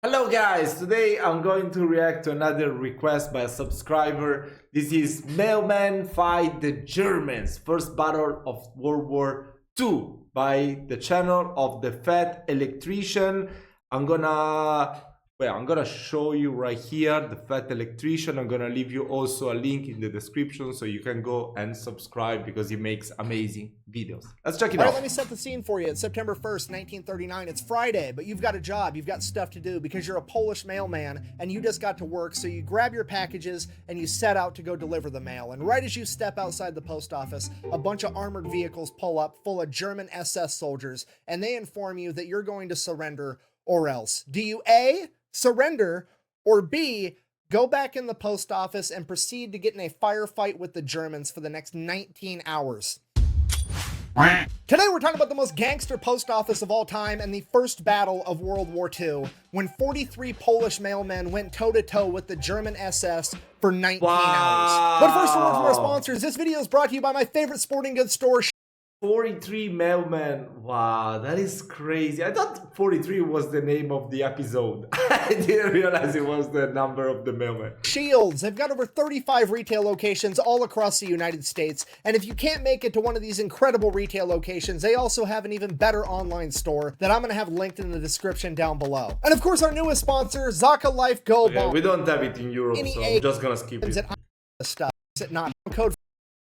Hello guys, today I'm going to react to another request by a subscriber. This is Mailmen Fight the Germans, First Battle of World War II by the channel of the Fat Electrician. I'm gonna show you right here the Fat Electrician. I'm gonna leave you also a link in the description so you can go and subscribe because he makes amazing videos. Let's check it out. All right, let me set the scene for you. It's September 1st, 1939. It's Friday, but you've got a job. You've got stuff to do because you're a Polish mailman and you just got to work. So you grab your packages and you set out to go deliver the mail. And right as you step outside the post office, a bunch of armored vehicles pull up full of German SS soldiers and they inform you that you're going to surrender or else. Do you A, surrender, or B, go back in the post office and proceed to get in a firefight with the Germans for the next 19 hours? Today we're talking about the most gangster post office of all time and the first battle of World War II, when 43 Polish mailmen went toe-to-toe with the German SS for 19 hours. But first, a word from our sponsors. This video is brought to you by my favorite sporting goods store, 43 mailmen. Wow, that is crazy. I thought 43 was the name of the episode. I didn't realize it was the number of the mailmen. Shields. They've got over 35 retail locations all across the United States. And if you can't make it to one of these incredible retail locations, they also have an even better online store that I'm going to have linked in the description down below. And of course, our newest sponsor, Zaka Life Go. Okay, we don't have it in Europe, so I'm just gonna skip it. Stuff. Is it not? Code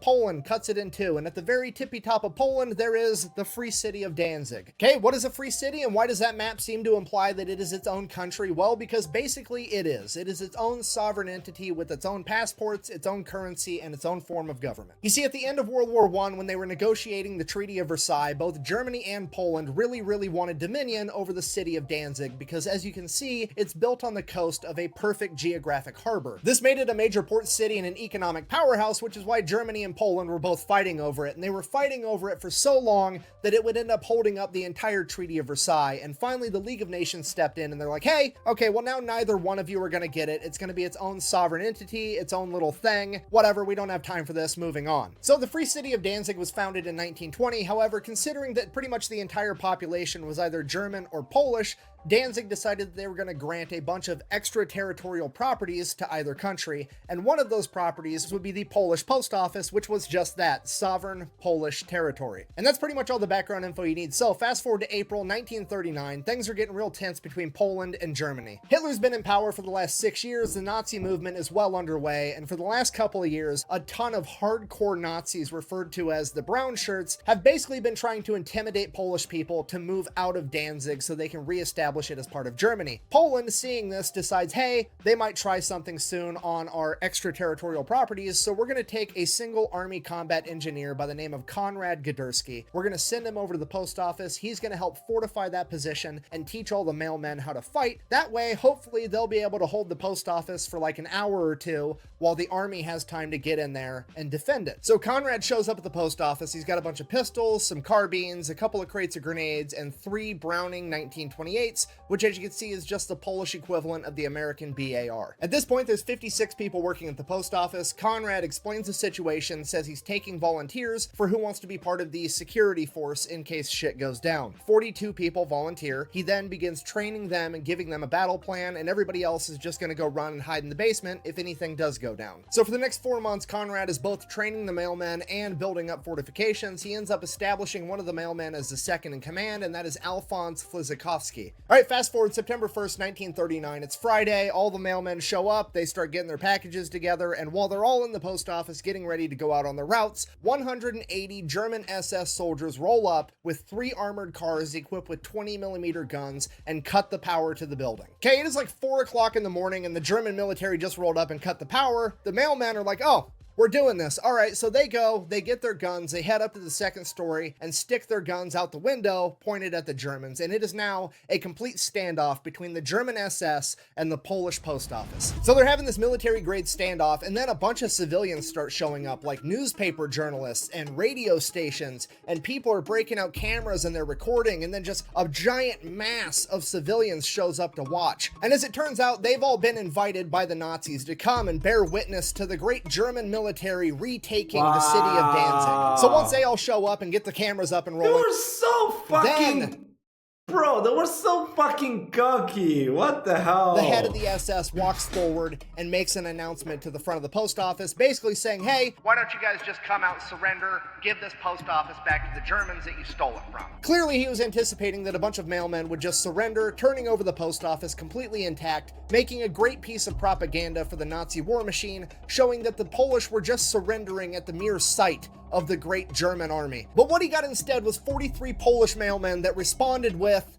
Poland cuts it in two, and at the very tippy top of Poland, there is the free city of Danzig. Okay, what is a free city, and why does that map seem to imply that it is its own country? Well, because basically it is. It is its own sovereign entity with its own passports, its own currency, and its own form of government. You see, at the end of World War I, when they were negotiating the Treaty of Versailles, both Germany and Poland really wanted dominion over the city of Danzig, because as you can see, it's built on the coast of a perfect geographic harbor. This made it a major port city and an economic powerhouse, which is why Germany and Poland were both fighting over it, and they were fighting over it for so long that it would end up holding up the entire Treaty of Versailles. And finally the League of Nations stepped in and they're like, hey, okay, well now neither one of you are going to get it. It's going to be its own sovereign entity, its own little thing, whatever, we don't have time for this, moving on. So the free city of Danzig was founded in 1920. However, considering that pretty much the entire population was either German or Polish, Danzig decided that they were going to grant a bunch of extraterritorial properties to either country, and one of those properties would be the Polish post office, which was just that, sovereign Polish territory. And that's pretty much all the background info you need. So fast forward to April 1939, things are getting real tense between Poland and Germany. Hitler's been in power for the last 6 years, the Nazi movement is well underway, and for the last couple of years, a ton of hardcore Nazis referred to as the brown shirts have basically been trying to intimidate Polish people to move out of Danzig so they can reestablish it as part of Germany. Poland, seeing this, decides, hey, they might try something soon on our extraterritorial properties, so we're going to take a single army combat engineer by the name of Konrad Gadomski. We're going to send him over to the post office. He's going to help fortify that position and teach all the mailmen how to fight. That way, hopefully, they'll be able to hold the post office for like an hour or two while the army has time to get in there and defend it. So Konrad shows up at the post office. He's got a bunch of pistols, some carbines, a couple of crates of grenades, and 3 Browning 1928s, which as you can see is just the Polish equivalent of the American BAR. At this point, there's 56 people working at the post office. Konrad explains the situation, says he's taking volunteers for who wants to be part of the security force in case shit goes down. 42 people volunteer. He then begins training them and giving them a battle plan, and everybody else is just going to go run and hide in the basement if anything does go down. So for the next 4 months, Konrad is both training the mailmen and building up fortifications. He ends up establishing one of the mailmen as the second in command, and that is Alphonse Flizakovsky. All right, fast forward September 1st, 1939. It's Friday. All the mailmen show up. They start getting their packages together, and while they're all in the post office getting ready to go out on their routes, 180 German SS soldiers roll up with 3 armored cars equipped with 20mm guns and cut the power to the building. Okay, it is like 4 o'clock in the morning and the German military just rolled up and cut the power. The mailmen are like, oh, we're doing this. All right, so they go, they get their guns, they head up to the second story and stick their guns out the window pointed at the Germans. And it is now a complete standoff between the German SS and the Polish post office. So they're having this military grade standoff, and then a bunch of civilians start showing up, like newspaper journalists and radio stations, and people are breaking out cameras and they're recording, and then just a giant mass of civilians shows up to watch. And as it turns out, they've all been invited by the Nazis to come and bear witness to the great German military retaking the city of Danzig. So once they all show up and get the cameras up and rolling, You're so fucking Bro, they were so fucking cocky. What the hell? The head of the SS walks forward and makes an announcement to the front of the post office, basically saying, hey, why don't you guys just come out and surrender, give this post office back to the Germans that you stole it from. Clearly, he was anticipating that a bunch of mailmen would just surrender, turning over the post office completely intact, making a great piece of propaganda for the Nazi war machine, showing that the Polish were just surrendering at the mere sight of the great German army. But what he got instead was 43 Polish mailmen that responded with,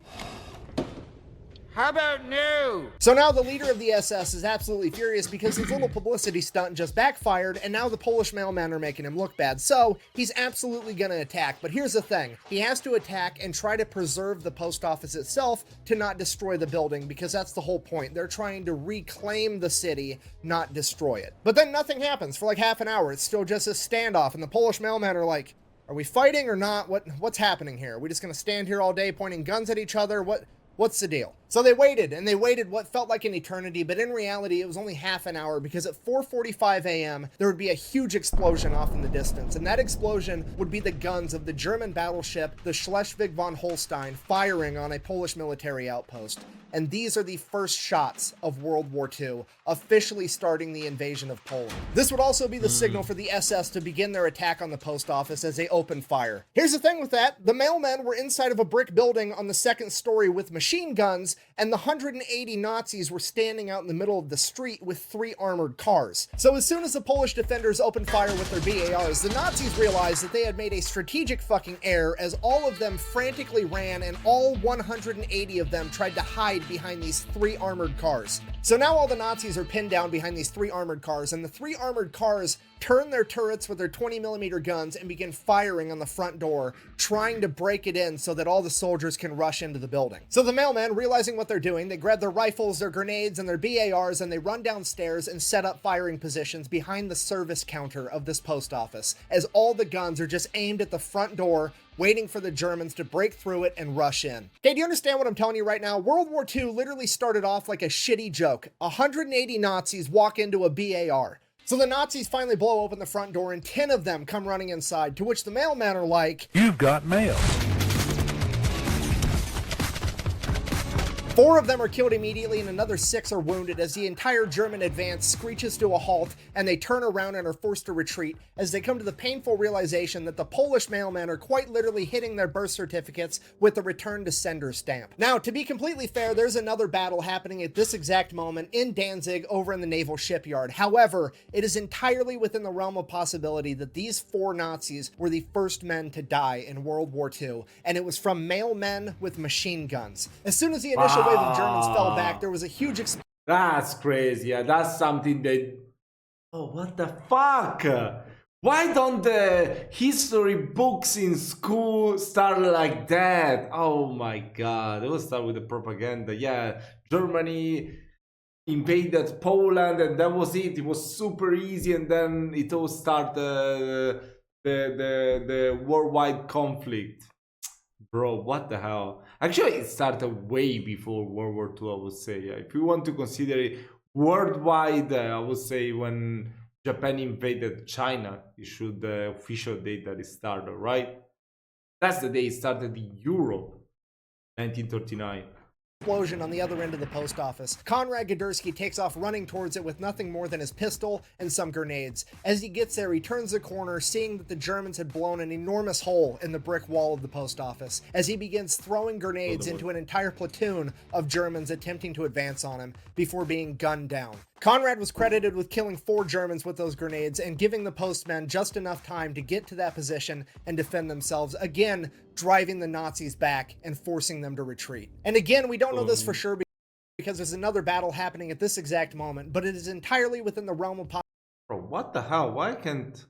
how about no? So now the leader of the SS is absolutely furious because his little publicity stunt just backfired, and now the Polish mailmen are making him look bad. So he's absolutely gonna attack. But here's the thing, he has to attack and try to preserve the post office itself to not destroy the building, because that's the whole point. They're trying to reclaim the city, not destroy it. But then nothing happens for like half an hour. It's still just a standoff, and the Polish mailmen are like, are we fighting or not? What's happening here? Are we just gonna stand here all day pointing guns at each other? What's the deal? So they waited, and they waited what felt like an eternity, but in reality, it was only half an hour, because at 4:45 a.m., there would be a huge explosion off in the distance, and that explosion would be the guns of the German battleship, the Schleswig von Holstein, firing on a Polish military outpost. And these are the first shots of World War II, officially starting the invasion of Poland. This would also be the signal for the SS to begin their attack on the post office as they open fire. Here's the thing with that, the mailmen were inside of a brick building on the second story with machine guns, and the 180 Nazis were standing out in the middle of the street with 3 armored cars. So as soon as the Polish defenders opened fire with their BARs, the Nazis realized that they had made a strategic fucking error, as all of them frantically ran, and all 180 of them tried to hide behind these 3 armored cars. So now all the Nazis are pinned down behind these 3 armored cars, and the 3 armored cars turn their turrets with their 20mm guns and begin firing on the front door, trying to break it in so that all the soldiers can rush into the building. So the mailmen, realizing what they're doing, they grab their rifles, their grenades, and their BARs, and they run downstairs and set up firing positions behind the service counter of this post office, as all the guns are just aimed at the front door, waiting for the Germans to break through it and rush in. Okay, do you understand what I'm telling you right now? World War II literally started off like a shitty joke. 180 Nazis walk into a BAR. So the Nazis finally blow open the front door, and 10 of them come running inside, to which the mailmen are like, you've got mail. 4 of them are killed immediately, and another 6 are wounded as the entire German advance screeches to a halt, and they turn around and are forced to retreat as they come to the painful realization that the Polish mailmen are quite literally hitting their birth certificates with the return to sender stamp. Now, to be completely fair, there's another battle happening at this exact moment in Danzig over in the naval shipyard. However, it is entirely within the realm of possibility that these 4 Nazis were the first men to die in World War II, and it was from mailmen with machine guns. As soon as the initial wave of Germans fell back, there was a huge explosion. That's crazy. Yeah, that's something that... Oh, what the fuck? Why don't the history books in school start like that? Oh my god. They will start with the propaganda. Yeah, Germany invaded Poland, and that was it. It was super easy, and then it all started the worldwide conflict. Bro, what the hell? Actually, it started way before World War II, I would say. If you want to consider it worldwide, I would say when Japan invaded China, it should the official date that it started, right? That's the day it started in Europe, 1939. Explosion on the other end of the post office. Konrad Gadomski takes off running towards it with nothing more than his pistol and some grenades. As he gets there, he turns the corner, seeing that the Germans had blown an enormous hole in the brick wall of the post office, as he begins throwing grenades into an entire platoon of Germans attempting to advance on him before being gunned down. Konrad was credited with killing 4 Germans with those grenades and giving the postmen just enough time to get to that position and defend themselves, again driving the Nazis back and forcing them to retreat. And again, we don't know this for sure because there's another battle happening at this exact moment, but it is entirely within the realm of Bro, what the hell? Why can't...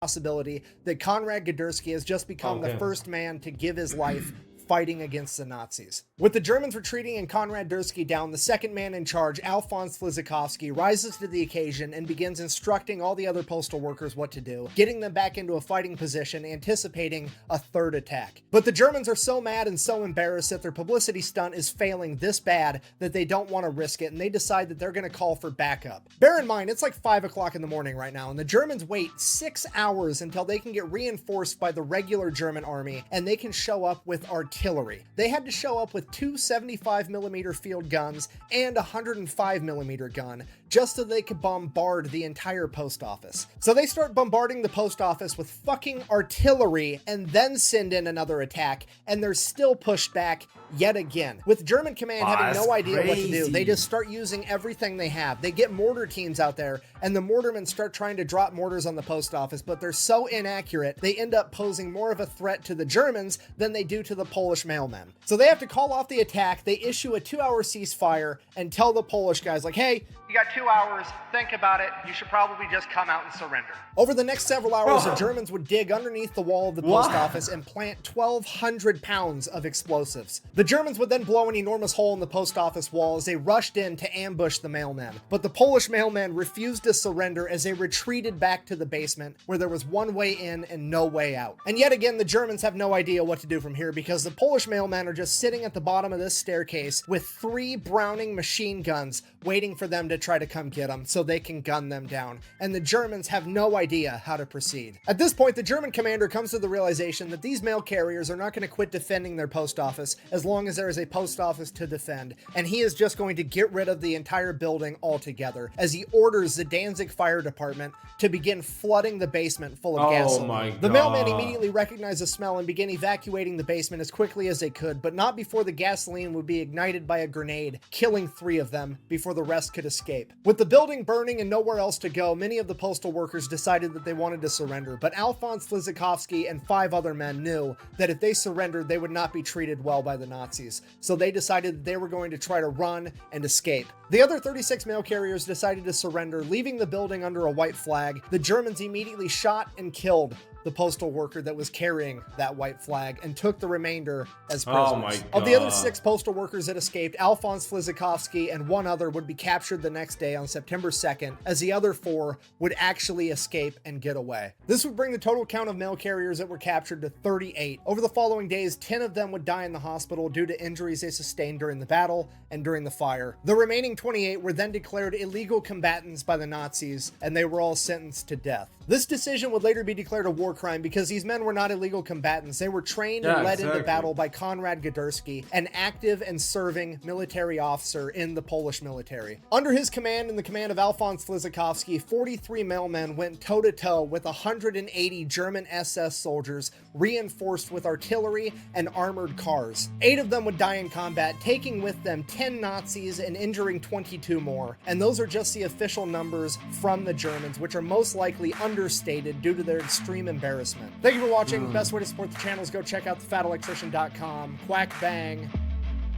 possibility that Konrad Gadomski has just become the first man to give his life fighting against the Nazis. With the Germans retreating and Konrad Gadomski down, the second man in charge, Alphonse Flizikowski, rises to the occasion and begins instructing all the other postal workers what to do, getting them back into a fighting position, anticipating a third attack. But the Germans are so mad and so embarrassed that their publicity stunt is failing this bad that they don't want to risk it, and they decide that they're going to call for backup. Bear in mind, it's like 5 o'clock in the morning right now, and the Germans wait 6 hours until they can get reinforced by the regular German army, and they can show up with artillery artillery. They had to show up with two 75mm field guns and a 105mm gun just so they could bombard the entire post office. So they start bombarding the post office with fucking artillery and then send in another attack, and they're still pushed back yet again. With German command having no idea what to do, they just start using everything they have. They get mortar teams out there, and the mortarmen start trying to drop mortars on the post office, but they're so inaccurate, they end up posing more of a threat to the Germans than they do to the Polish mailmen. So they have to call off the attack, they issue a 2-hour ceasefire, and tell the Polish guys, like, hey, you got 2 hours, think about it, you should probably just come out and surrender. Over the next several hours, the Germans would dig underneath the wall of the post office and plant 1,200 pounds of explosives. The Germans would then blow an enormous hole in the post office wall as they rushed in to ambush the mailmen. But the Polish mailmen refused to surrender as they retreated back to the basement, where there was one way in and no way out. And yet again, the Germans have no idea what to do from here, because the Polish mailmen are just sitting at the bottom of this staircase with 3 Browning machine guns waiting for them to try to come get them so they can gun them down. And the Germans have no idea how to proceed. At this point, the German commander comes to the realization that these mail carriers are not going to quit defending their post office as long as there is a post office to defend, and he is just going to get rid of the entire building altogether, as he orders the Danzig fire department to begin flooding the basement full of gasoline. My God. The mailmen immediately recognized the smell and began evacuating the basement as quickly as they could, but not before the gasoline would be ignited by a grenade, killing 3 of them before the rest could escape. With the building burning and nowhere else to go, many of the postal workers decided that they wanted to surrender, but Alphonse Flizikowski and 5 other men knew that if they surrendered, they would not be treated well by the Nazis, so they decided that they were going to try to run and escape. The other 36 mail carriers decided to surrender, leaving the building under a white flag. The Germans immediately shot and killed the postal worker that was carrying that white flag and took the remainder as prisoners. Oh my God. Of the other 6 postal workers that escaped, Alphonse Flizikowski and 1 other would be captured the next day on September 2nd, as the other 4 would actually escape and get away. This would bring the total count of mail carriers that were captured to 38. Over the following days, 10 of them would die in the hospital due to injuries they sustained during the battle and during the fire. The remaining 28 were then declared illegal combatants by the Nazis, and they were all sentenced to death. This decision would later be declared a war crime because these men were not illegal combatants. They were trained and led into battle by Konrad Gadomski, an active and serving military officer in the Polish military. Under his command and the command of Alphonse Flizikowski, 43 mailmen went toe-to-toe with 180 German SS soldiers reinforced with artillery and armored cars. 8 of them would die in combat, taking with them 10 Nazis and injuring 22 more. And those are just the official numbers from the Germans, which are most likely understated due to their extreme embarrassment. Thank you for watching. Best way to support the channel is go check out thefatelectrician.com. Quack bang,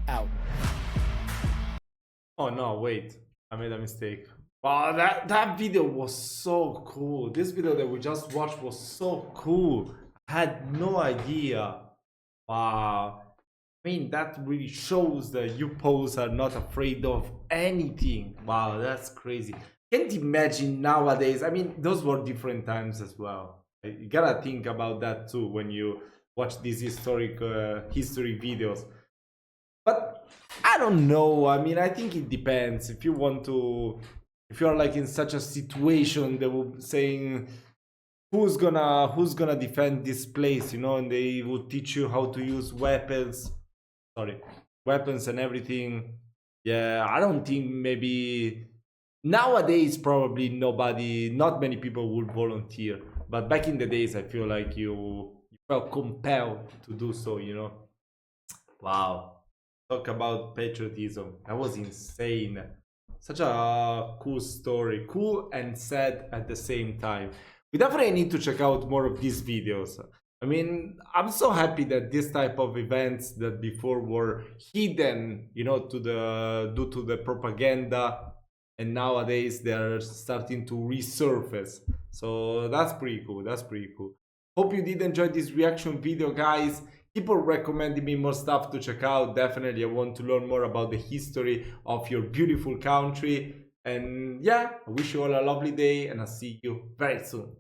out. Oh no, wait. I made a mistake. Wow, that video was so cool. This video that we just watched was so cool. I had no idea. Wow. I mean, that really shows that you Poles are not afraid of anything. Wow, that's crazy. Can't imagine nowadays. I mean, those were different times as well. You gotta think about that too when you watch these historic history videos. But I don't know. I mean, I think it depends. If you want to, if you're like in such a situation, they will saying who's gonna defend this place, you know, and they will teach you how to use weapons and everything. Yeah, I don't think maybe nowadays probably not many people would volunteer, but back in the days I feel like you felt compelled to do so, you know. Wow, talk about patriotism. That was insane. Such a cool story, cool and sad at the same time. We definitely need to check out more of these videos. I mean, I'm so happy that this type of events that before were hidden, you know, due to the propaganda, and nowadays they're starting to resurface. So that's pretty cool. That's pretty cool. Hope you did enjoy this reaction video, guys. Keep on recommending me more stuff to check out. Definitely, I want to learn more about the history of your beautiful country. And yeah, I wish you all a lovely day, and I'll see you very soon.